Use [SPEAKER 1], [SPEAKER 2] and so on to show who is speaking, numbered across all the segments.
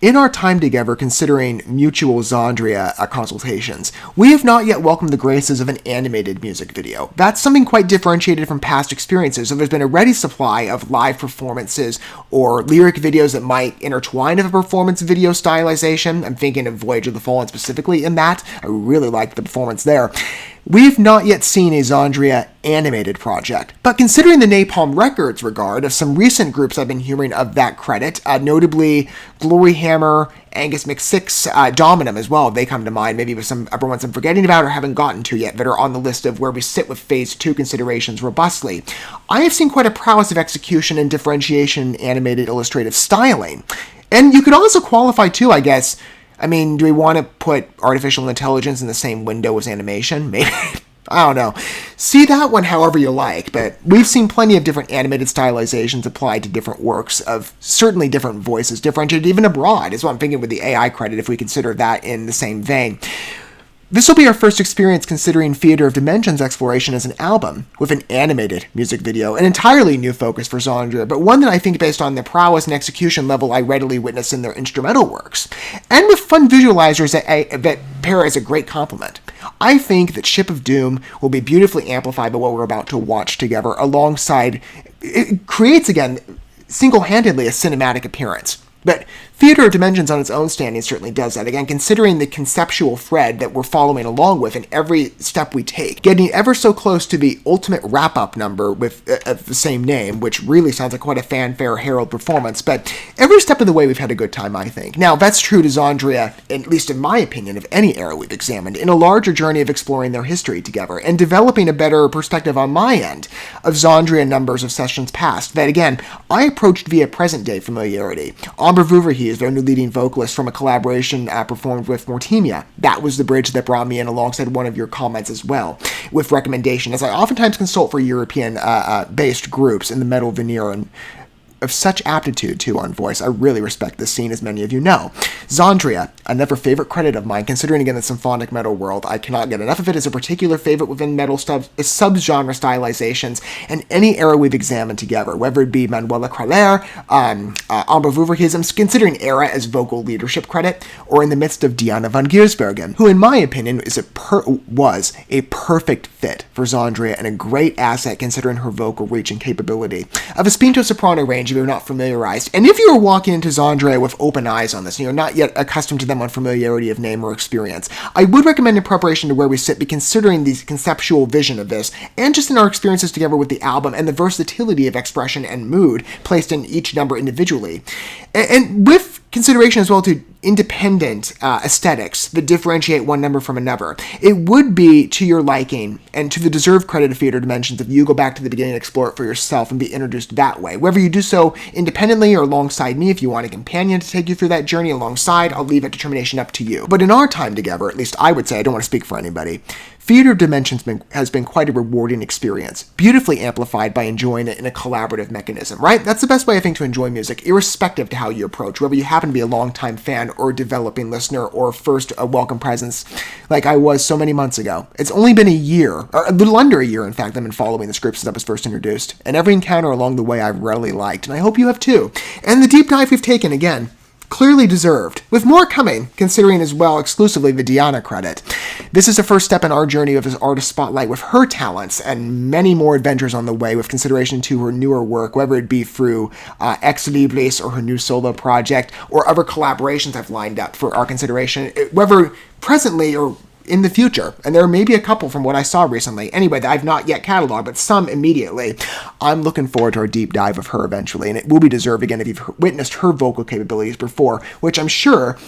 [SPEAKER 1] In our time together considering mutual XANDRIA consultations, we have not yet welcomed the graces of an animated music video. That's something quite differentiated from past experiences, so there's been a ready supply of live performances or lyric videos that might intertwine with a performance video stylization. I'm thinking of Voyage of the Fallen specifically in that. I really liked the performance there. We've not yet seen a XANDRIA animated project, but considering the Napalm Records regard of some recent groups I've been hearing of that credit, notably Glory Hammer, Angus McSix, Dominum as well, they come to mind, maybe with some other ones I'm forgetting about or haven't gotten to yet that are on the list of where we sit with Phase 2 considerations robustly. I have seen quite a prowess of execution and differentiation in animated illustrative styling. And you could also qualify too, I guess. I mean, do we want to put artificial intelligence in the same window as animation? Maybe. I don't know. See that one however you like, but we've seen plenty of different animated stylizations applied to different works of certainly different voices, differentiated even abroad, is what I'm thinking with the AI credit if we consider that in the same vein. This will be our first experience considering Theater of Dimensions exploration as an album, with an animated music video, an entirely new focus for XANDRIA, but one that I think based on the prowess and execution level I readily witness in their instrumental works, and with fun visualizers that pair as a great complement. I think that Ship of Doom will be beautifully amplified by what we're about to watch together alongside, it creates again, single-handedly a cinematic appearance. But Theater of Dimensions on its own standing certainly does that. Again, considering the conceptual thread that we're following along with in every step we take, getting ever so close to the ultimate wrap-up number with the same name, which really sounds like quite a fanfare herald performance, but every step of the way we've had a good time, I think. Now, that's true to XANDRIA, at least in my opinion, of any era we've examined, in a larger journey of exploring their history together, and developing a better perspective on my end of XANDRIA numbers of sessions past, that again, I approached via present-day familiarity. Amber Vuverhe is their new leading vocalist from a collaboration performed with Mortemia. That was the bridge that brought me in alongside one of your comments as well, with recommendation, as I oftentimes consult for European-based groups in the metal veneer and of such aptitude, too, on voice. I really respect this scene, as many of you know. XANDRIA, another favorite credit of mine, considering, again, the symphonic metal world. I cannot get enough of it as a particular favorite within metal sub-genre stylizations and any era we've examined together, whether it be Manuela Kraler, Amber Vuverhe, I'm considering era as vocal leadership credit, or in the midst of Diana van Giersbergen, who, in my opinion, was a perfect fit for XANDRIA and a great asset considering her vocal reach and capability. Of a spinto-soprano range, if you're not familiarized. And if you are walking into XANDRIA with open eyes on this, and you're not yet accustomed to them on familiarity of name or experience, I would recommend in preparation to where we sit be considering the conceptual vision of this, and just in our experiences together with the album and the versatility of expression and mood placed in each number individually. And with consideration as well to independent aesthetics that differentiate one number from another. It would be to your liking and to the deserved credit of Theater Dimensions if you go back to the beginning and explore it for yourself and be introduced that way. Whether you do so independently or alongside me, if you want a companion to take you through that journey alongside, I'll leave that determination up to you. But in our time together, at least I would say, I don't want to speak for anybody, Theater of Dimensions has been quite a rewarding experience, beautifully amplified by enjoying it in a collaborative mechanism, right? That's the best way, I think, to enjoy music, irrespective to how you approach, whether you happen to be a longtime fan or a developing listener or first a welcome presence like I was so many months ago. It's only been a year, or a little under a year, in fact, I've been following this group since I was first introduced, and every encounter along the way I've really liked, and I hope you have too. And the deep dive we've taken, again, clearly deserved, with more coming, considering as well exclusively the Diana credit. This is the first step in our journey of this artist spotlight with her talents, and many more adventures on the way with consideration to her newer work, whether it be through Ex Libris or her new solo project, or other collaborations I've lined up for our consideration, whether presently or in the future, and there may be a couple from what I saw recently, anyway, that I've not yet cataloged, but some immediately. I'm looking forward to our deep dive of her eventually, and it will be deserved, again, if you've witnessed her vocal capabilities before, which I'm sure,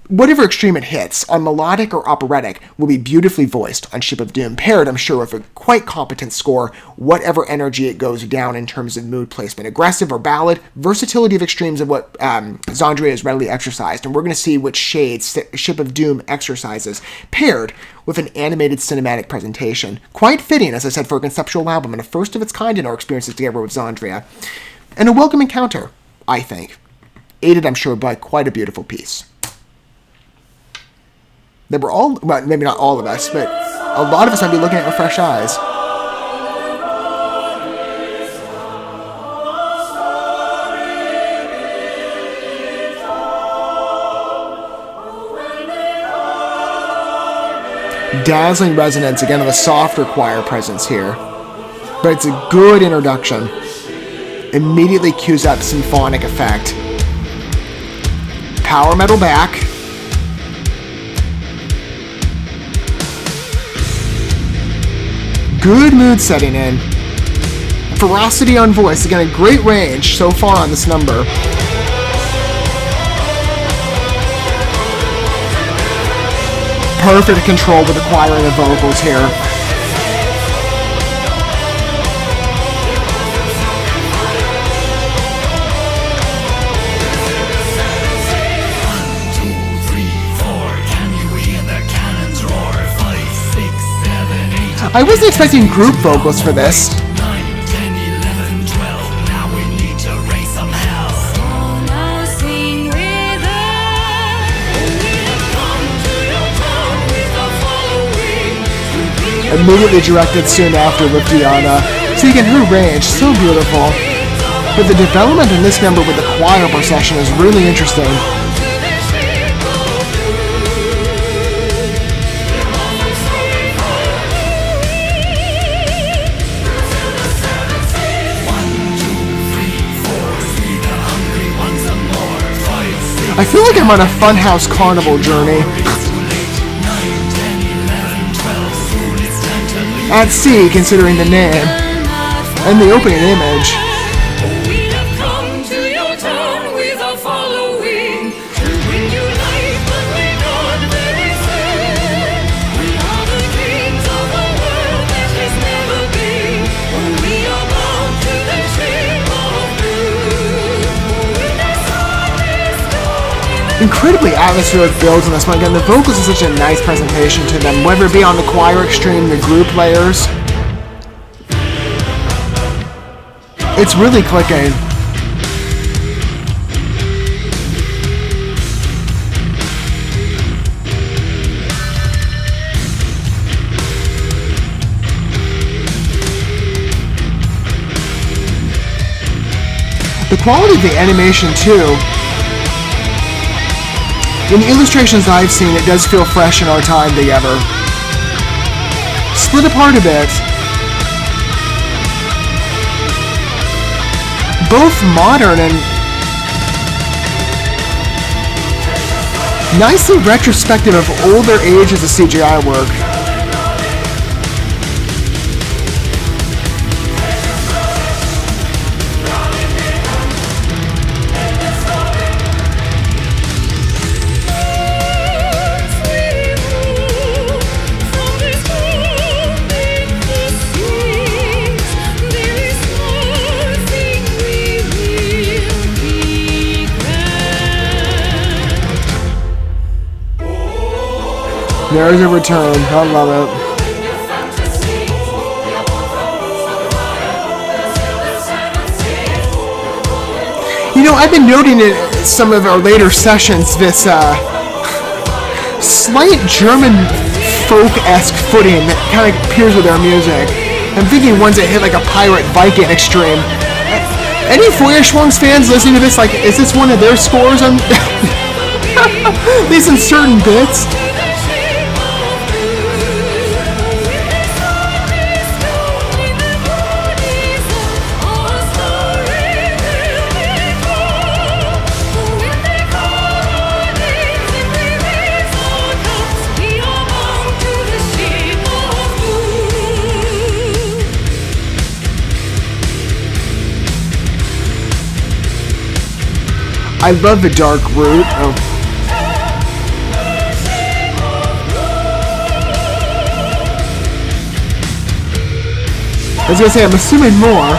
[SPEAKER 1] whatever extreme it hits, on melodic or operatic, will be beautifully voiced on Ship of Doom, paired, I'm sure, with a quite competent score, whatever energy it goes down in terms of mood placement, aggressive or ballad, versatility of extremes of what XANDRIA has readily exercised, and we're going to see which shades Ship of Doom exercises, paired with an animated cinematic presentation. Quite fitting, as I said, for a conceptual album, and a first of its kind in our experiences together with XANDRIA. And a welcome encounter, I think, aided, I'm sure, by quite a beautiful piece. They were all, well, maybe not all of us, but a lot of us might be looking at it with fresh eyes. Dazzling resonance, again, of a softer choir presence here. But it's a good introduction. Immediately cues up symphonic effect. Power metal back. Good mood setting in. Ferocity on voice. Again, a great range so far on this number. Perfect control with the choir and the vocals here. I wasn't expecting group vocals for this. Immediately directed soon after with Diana. So again, her range, so beautiful. But the development in this number with the choir procession is really interesting. I feel like I'm on a Funhouse Carnival journey. At sea, considering the name and the opening image. Incredibly atmospheric builds in this one. Again, the vocals is such a nice presentation to them, whether it be on the choir extreme, the group layers. It's really clicking. The quality of the animation, too. In the illustrations I've seen, it does feel fresh in our time together. Split apart a bit. Both modern and nicely retrospective of older ages of CGI work. There's a return. I love it. You know, I've been noting in some of our later sessions this slight German folk-esque footing that kind of appears with our music. I'm thinking ones that hit like a pirate Viking extreme. Any Feuerschwungs fans listening to this, like, is this one of their scores on at least in certain bits? I love the dark root. Oh. I was gonna say, I'm assuming more.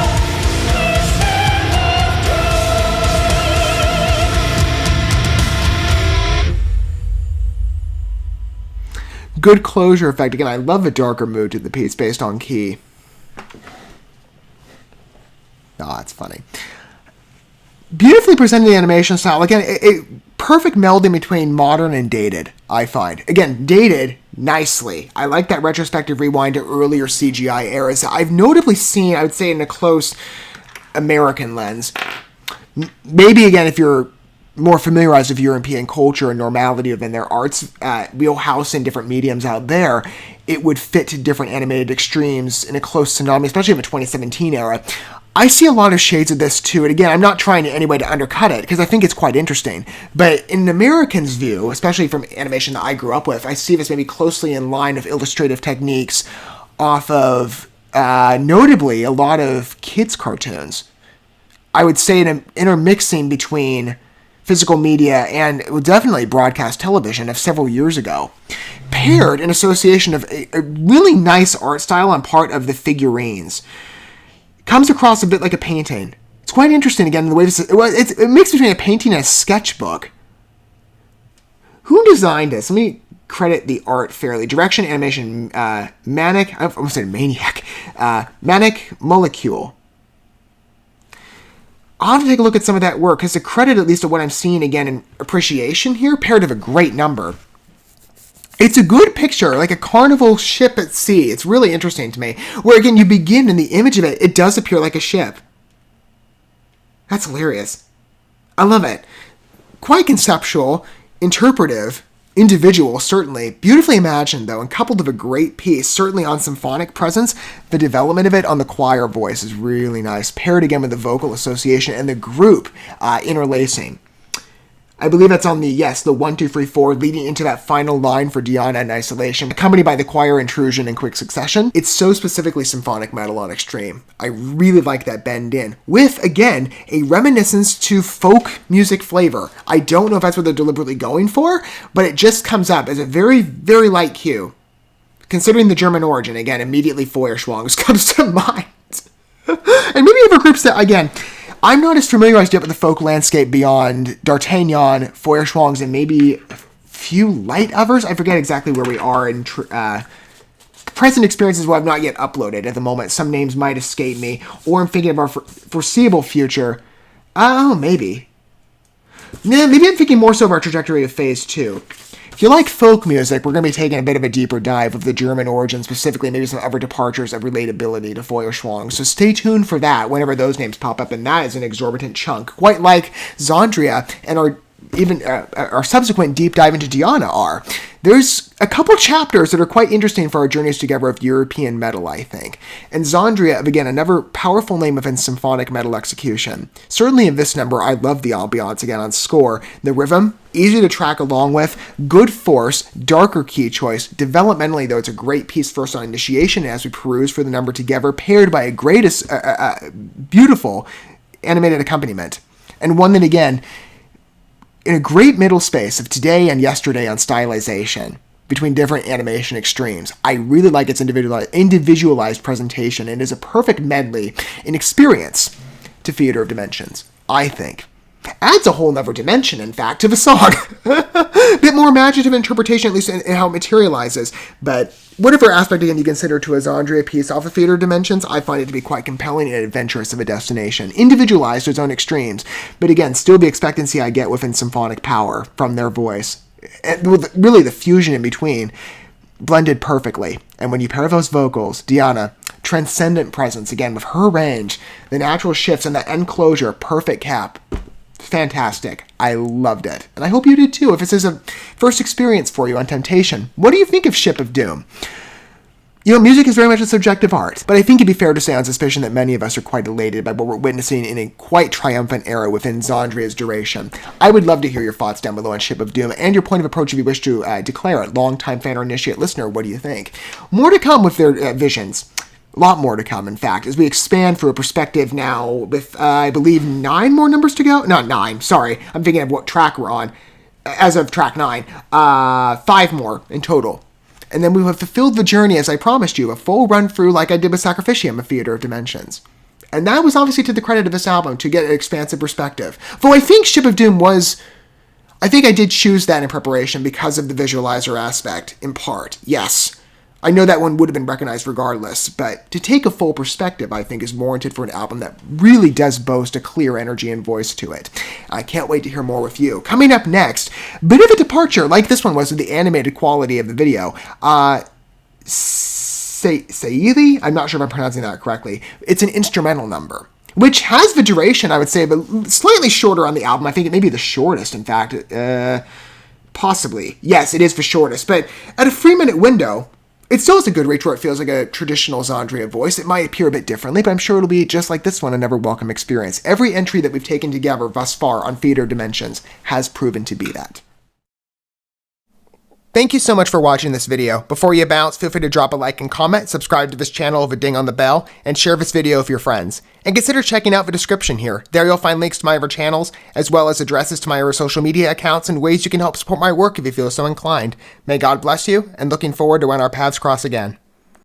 [SPEAKER 1] Good closure effect. Again, I love the darker mood to the piece based on key. Oh, that's funny. Beautifully presented animation style. Again, a perfect melding between modern and dated, I find. Again, dated nicely. I like that retrospective rewind to earlier CGI eras. I've notably seen, I would say, in a close American lens. Maybe, again, if you're more familiarized with European culture and normality within their arts wheelhouse and different mediums out there, it would fit to different animated extremes in a close synonym, especially in the 2017 era. I see a lot of shades of this too, and again, I'm not trying in any way to undercut it, because I think it's quite interesting. But in an American's view, especially from animation that I grew up with, I see this maybe closely in line of illustrative techniques off of, notably, a lot of kids' cartoons. I would say an intermixing between physical media and definitely broadcast television of several years ago, paired in association of a really nice art style on part of the figurines. Comes across a bit like a painting. It's quite interesting, again, in the way this is, it's a mix between a painting and a sketchbook. Who designed this? Let me credit the art fairly. Direction, animation, Manic, I almost said Maniac, Manic Molecule. I'll have to take a look at some of that work, because the credit, at least of what I'm seeing, again, in appreciation here, paired with a great number. It's a good picture, like a carnival ship at sea. It's really interesting to me. Where, again, you begin in the image of it, it does appear like a ship. That's hilarious. I love it. Quite conceptual, interpretive, individual, certainly. Beautifully imagined, though, and coupled with a great piece, certainly on symphonic presence. The development of it on the choir voice is really nice, paired again with the vocal association and the group interlacing. I believe that's on the 1, 2, 3, 4, leading into that final line for Diana in isolation, accompanied by the choir intrusion in quick succession. It's so specifically symphonic metal on extreme. I really like that bend in, with, again, a reminiscence to folk music flavor. I don't know if that's what they're deliberately going for, but it just comes up as a very, very light cue. Considering the German origin, again, immediately Feuerschwangs comes to mind. And maybe other groups that, again, I'm not as familiarized yet with the folk landscape beyond D'Artagnan, Feuerschwangs, and maybe a few light others. I forget exactly where we are in present experiences what I've not yet uploaded at the moment. Some names might escape me, or I'm thinking of our foreseeable future. Oh, maybe. Yeah, maybe I'm thinking more so of our trajectory of Phase 2. If you like folk music, we're going to be taking a bit of a deeper dive of the German origin, specifically maybe some other departures of relatability to Feuerschwang. So stay tuned for that whenever those names pop up, and that is an exorbitant chunk, quite like XANDRIA and our subsequent deep dive into Diana are. There's a couple chapters that are quite interesting for our journeys together of European metal, I think. And XANDRIA, again, another powerful name within symphonic metal execution. Certainly in this number, I love the ambiance, again, on score. The rhythm, easy to track along with, good force, darker key choice. Developmentally, though, it's a great piece first on initiation as we peruse for the number together, paired by a beautiful animated accompaniment. And one that, again, in a great middle space of today and yesterday on stylization between different animation extremes. I really like its individualized presentation, and is a perfect medley in experience to Theater of Dimensions, I think. Adds a whole nother dimension, in fact, to the song. A bit more imaginative interpretation, at least in how it materializes, but whatever aspect, again, you consider to a XANDRIA piece off of Theater of Dimensions, I find it to be quite compelling and adventurous of a destination. Individualized to its own extremes, but again, still the expectancy I get within symphonic power from their voice. And with really the fusion in between, blended perfectly. And when you pair those vocals, Diana, transcendent presence, again, with her range, the natural shifts, and the end closure, perfect cap. Fantastic. I loved it. And I hope you did too, if this is a first experience for you on Temptation. What do you think of Ship of Doom? You know, music is very much a subjective art, but I think it'd be fair to say on suspicion that many of us are quite elated by what we're witnessing in a quite triumphant era within XANDRIA's duration. I would love to hear your thoughts down below on Ship of Doom, and your point of approach if you wish to declare it. Long-time fan or initiate listener, what do you think? More to come with their visions. A lot more to come, in fact, as we expand through a perspective now with, I believe, 9 more numbers to go? Not 9, sorry. I'm thinking of what track we're on. As of track 9. 5 more in total. And then we have fulfilled the journey, as I promised you, a full run-through like I did with Sacrificium of Theater of Dimensions. And that was obviously to the credit of this album, to get an expansive perspective. Though I think Ship of Doom was... I think I did choose that in preparation because of the visualizer aspect, in part. Yes. I know that one would have been recognized regardless, but to take a full perspective, I think, is warranted for an album that really does boast a clear energy and voice to it. I can't wait to hear more with you. Coming up next, bit of a departure, like this one was with the animated quality of the video. Saidi? I'm not sure if I'm pronouncing that correctly. It's an instrumental number. which has the duration, I would say, but slightly shorter on the album. I think it may be the shortest, in fact. Possibly. Yes, it is the shortest, but at a 3-minute window, it still has a good reach where it feels like a traditional XANDRIA voice. It might appear a bit differently, but I'm sure it'll be just like this one, a never welcome experience. Every entry that we've taken together thus far on Theater Dimensions has proven to be that. Thank you so much for watching this video. Before you bounce, feel free to drop a like and comment, subscribe to this channel with a ding on the bell, and share this video with your friends. And consider checking out the description here. There you'll find links to my other channels, as well as addresses to my other social media accounts and ways you can help support my work if you feel so inclined. May God bless you, and looking forward to when our paths cross again.